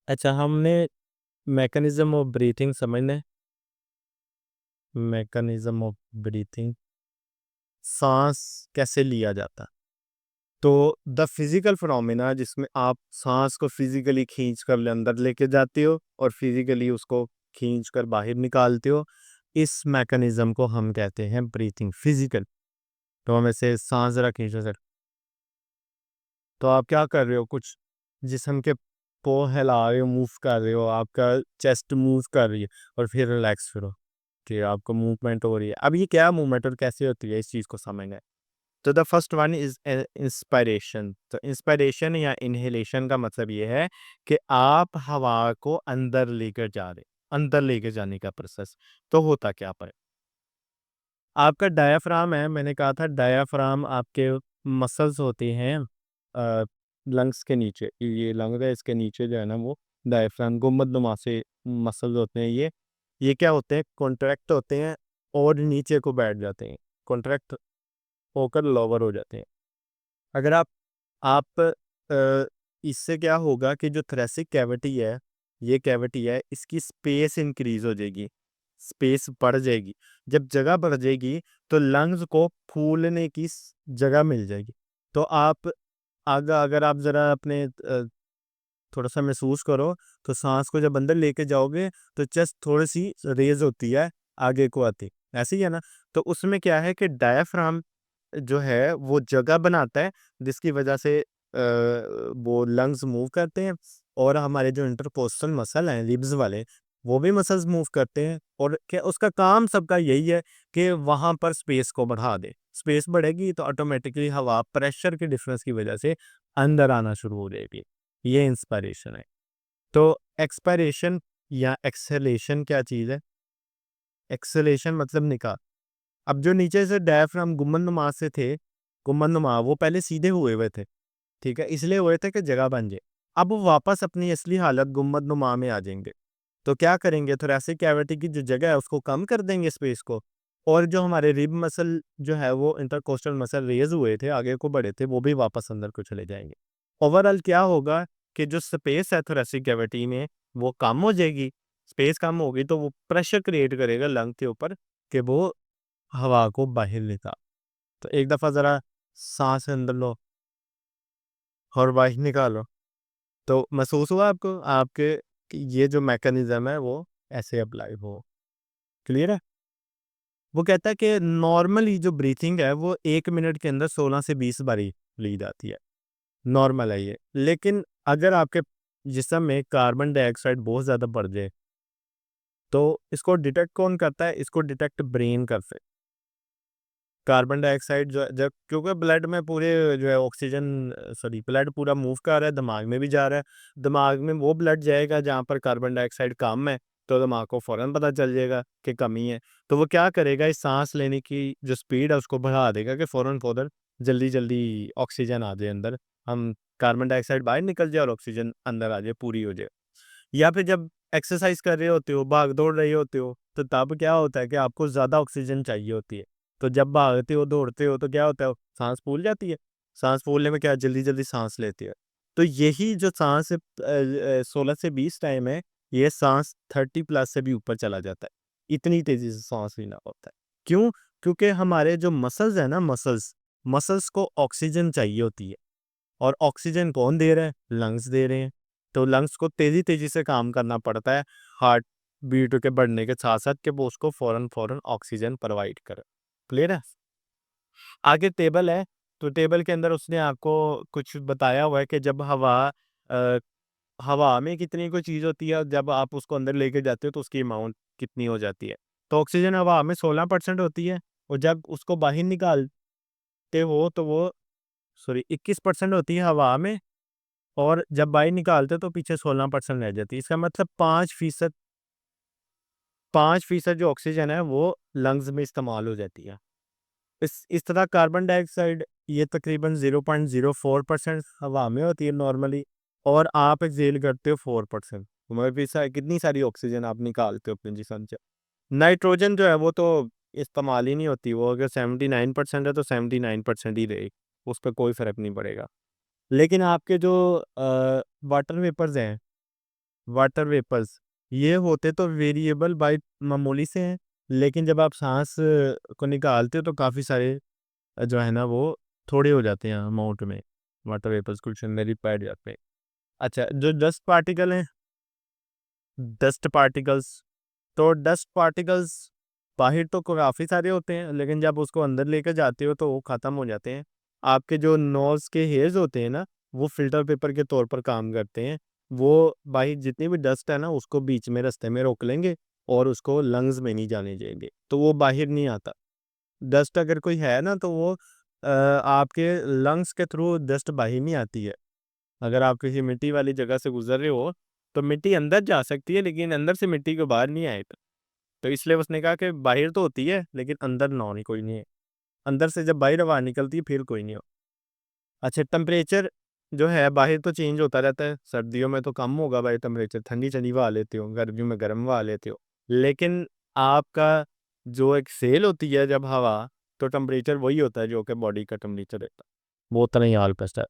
अच्छा, हमने mechanism of breathing समझना है। मैकेनिज्म ऑफ ब्रीथिंग, सांस कैसे लिया जाता है। तो द फिजिकल फिनोमेना जिसमें आप सांस को फिजिकली खींच कर अंदर लेके जाते हो और फिजिकली उसको खींच कर बाहर निकालते हो, इस मैकेनिज्म को हम कहते हैं ब्रीथिंग फिजिकल। तो हम ऐसे सांस जरा खींचो सर। तो आप क्या कर रहे हो, कुछ जिस्म के पाँव हिला रहे हो, मूव कर रहे हो, आपका चेस्ट मूव कर रही है और फिर रिलैक्स करो कि आपको मूवमेंट हो रही है। अब ये क्या मूवमेंट और कैसे होती है, इस चीज़ को समझना है। तो the first one is inspiration. तो इंस्पायरेशन या इनहेलेशन का मतलब ये है कि आप हवा को अंदर लेकर जा रहे, अंदर लेके जाने का प्रोसेस। तो होता क्या पर आपका डायाफ्राम है, मैंने कहा था डायाफ्राम आपके मसल्स होते हैं लंग्स के नीचे। ये लंग है, इसके नीचे जो है ना वो डायाफ्राम गुम्बदनुमा से मसल्स होते हैं। ये क्या होते हैं, कॉन्ट्रैक्ट होते हैं और नीचे को बैठ जाते हैं, कॉन्ट्रैक्ट होकर लोअर हो जाते हैं। अगर आप इससे क्या होगा कि जो थोरेसिक कैविटी है, ये कैविटी है, इसकी स्पेस इंक्रीज हो जाएगी, स्पेस बढ़ जाएगी। जब जगह बढ़ जाएगी तो लंग्स को फूलने की जगह मिल जाएगी। तो आप अगर आप जरा अपने थोड़ा सा महसूस करो, तो सांस को जब अंदर लेके जाओगे तो चेस्ट थोड़ी सी रेज होती है, आगे को आती, ऐसे ही है ना। तो उसमें क्या है कि डायाफ्राम जो है वो जगह बनाता है, जिसकी वजह से वो लंग्स मूव करते हैं और हमारे जो इंटरकोस्टल मसल हैं रिब्स वाले, वो भी मसल्स मूव करते हैं। और क्या उसका काम सबका यही है कि वहाँ पर स्पेस को बढ़ा दे। स्पेस बढ़ेगी तो ऑटोमेटिकली हवा प्रेशर के डिफरेंस की वजह से अंदर आना शुरू हो जाएगी। ये इंस्पायरेशन है। तो एक्सपायरेशन या एक्सहेलेशन क्या चीज़ है? एक्सहेलेशन मतलब निकाल। अब जो नीचे से डायफ्राम गुम्बदनुमा से थे, गुम्बदनुमा वो पहले सीधे हुए हुए थे, ठीक है? इसलिए हुए थे कि जगह बन जाए। अब वो वापस अपनी असली हालत गुम्बदनुमा में आ जाएँगे। तो क्या करेंगे, थोरेसिक कैविटी की जो जगह है उसको कम कर देंगे स्पेस को, और जो हमारे रिब मसल जो है वो इंटरकोस्टल मसल रेज़ हुए थे, आगे को बढ़े थे, वो भी वापस अंदर को चले जाएँगे। ओवरऑल क्या होगा कि जो स्पेस है थोरेसिक कैविटी में वो कम हो जाएगी। स्पेस कम होगी तो वो प्रेशर क्रिएट करेगा लंग के ऊपर कि वो हवा को बाहर निकाल। तो एक दफ़ा ज़रा साँस अंदर लो और बाहर निकालो। तो महसूस हुआ आपको आपके कि ये जो मैकेनिज़्म है वो ऐसे अप्लाई हो। क्लियर है? वो कहता है कि नॉर्मली जो ब्रीथिंग है वो 1 मिनट के अंदर 16 से 20 बारी ली जाती है। नॉर्मल है ये। लेकिन अगर आपके जिस्म में कार्बन डाइऑक्साइड बहुत ज़्यादा बढ़ जाए, तो इसको डिटेक्ट कौन करता है? इसको डिटेक्ट ब्रेन करते हैं। कार्बन डाइऑक्साइड जो जब क्योंकि ब्लड में पूरे जो है ऑक्सीजन सॉरी ब्लड पूरा मूव कर रहा है, दिमाग में भी जा रहा है। दिमाग में वो ब्लड जाएगा जहाँ पर कार्बन डाइऑक्साइड कम है, तो दिमाग को फ़ौरन पता चल जाएगा कि कमी है। तो वो क्या करेगा, इस साँस लेने की जो स्पीड है उसको बढ़ा देगा कि फ़ौरन-फ़ौरन जल्दी-जल्दी ऑक्सीजन आ जाए अंदर। हम कार्बन डाइऑक्साइड बाहर निकल जाए और ऑक्सीजन अंदर आ जाए, पूरी हो जाए। या फिर जब एक्सरसाइज कर रहे होते हो, भाग-दौड़ रहे होते हो, तो तब क्या होता है कि आपको ज़्यादा ऑक्सीजन चाहिए होती है। तो जब भागते हो, दौड़ते हो तो क्या होता है, साँस फूल जाती है। साँस फूलने में क्या जल्दी-जल्दी साँस लेते हैं। तो यही जो साँस 16 से 20 टाइम है, ये साँस 30 प्लस से भी ऊपर चला जाता है। इतनी तेज़ी से साँस लेना होता है। क्यों? क्योंकि हमारे जो मसल्स हैं ना मसल्स, मसल्स को ऑक्सीजन चाहिए होती है। और ऑक्सीजन कौन दे रहा है? लंग्स दे रहे हैं। तो लंग्स को तेज़ी-तेज़ी से काम करना पड़ता है, हार्ट बीट के बढ़ने के साथ-साथ कि वो उसको फ़ौरन-फ़ौरन ऑक्सीजन प्रोवाइड करे। क्लियर है? आगे टेबल है, तो टेबल के अंदर उसने आपको कुछ बताया हुआ है कि जब अ, हवा में कितनी कोई चीज़ होती है और जब आप उसको अंदर लेके जाते हो तो उसकी अमाउंट कितनी हो जाती है। तो ऑक्सीजन हवा में 16% होती है और जब उसको बाहर निकालते हो तो वो सॉरी 21% होती है हवा में, और जब बाहर निकालते तो पीछे 16% रह जाती है। इसका मतलब 5% जो ऑक्सीजन है वो लंग्स में इस्तेमाल हो जाती है। इस तरह कार्बन डाइऑक्साइड ये तकरीबन 0.04% हवा में होती है नॉर्मली, और आप एक्सहेल करते हो 4%। मगर फिर कितनी सारी ऑक्सीजन आप निकालते हो अपने जिस्म से। नाइट्रोजन जो है वो तो इस्तेमाल ही नहीं होती, वो अगर 79% है तो 79% ही रहेगी, उस पर कोई फ़र्क नहीं पड़ेगा। लेकिन आपके जो वाटर वेपर्स हैं, वाटर वेपर्स, ये होते तो वेरिएबल बाय मामूली से हैं, लेकिन जब आप सांस को निकालते हो तो काफ़ी सारे जो है ना वो थोड़े हो जाते हैं अमाउंट में, वाटर वेपर्स कुछ अंदर पैड जाते हैं। अच्छा, जो डस्ट पार्टिकल हैं, डस्ट पार्टिकल्स, तो डस्ट पार्टिकल्स बाहर तो काफ़ी सारे होते हैं, लेकिन जब उसको अंदर लेकर जाते हो तो वो ख़त्म हो जाते हैं। आपके जो नोज़ के हेयर्स होते हैं ना, वो फ़िल्टर पेपर के तौर पर काम करते हैं। वो बाहर जितनी भी डस्ट है ना, उसको बीच में रास्ते में रोक लेंगे और उसको लंग्स में नहीं जाने देंगे, तो वो बाहर नहीं आता। डस्ट अगर कोई है ना, तो वो आपके लंग्स के थ्रू डस्ट बाहर नहीं आती है। अगर आप किसी मिट्टी वाली जगह से गुज़र रहे हो, तो मिट्टी अंदर जा सकती है, लेकिन अंदर से मिट्टी को बाहर नहीं आएगा। तो इसलिए उसने कहा कि बाहर तो होती है, लेकिन अंदर ना ही कोई नहीं है। अंदर से जब बाहर हवा निकलती है, फिर कोई नहीं हो। अच्छा, टेम्परेचर जो है बाहर तो चेंज होता रहता है। सर्दियों में तो कम होगा भाई टेम्परेचर, ठंडी-ठंडी हवा लेते हो, गर्मियों में गर्म हवा लेते हो। लेकिन आपका जो एक्सहेल होती है जब हवा, तो टेम्परेचर वही होता है जो कि बॉडी का टेम्परेचर रहता है। वो उतना ही हाल है।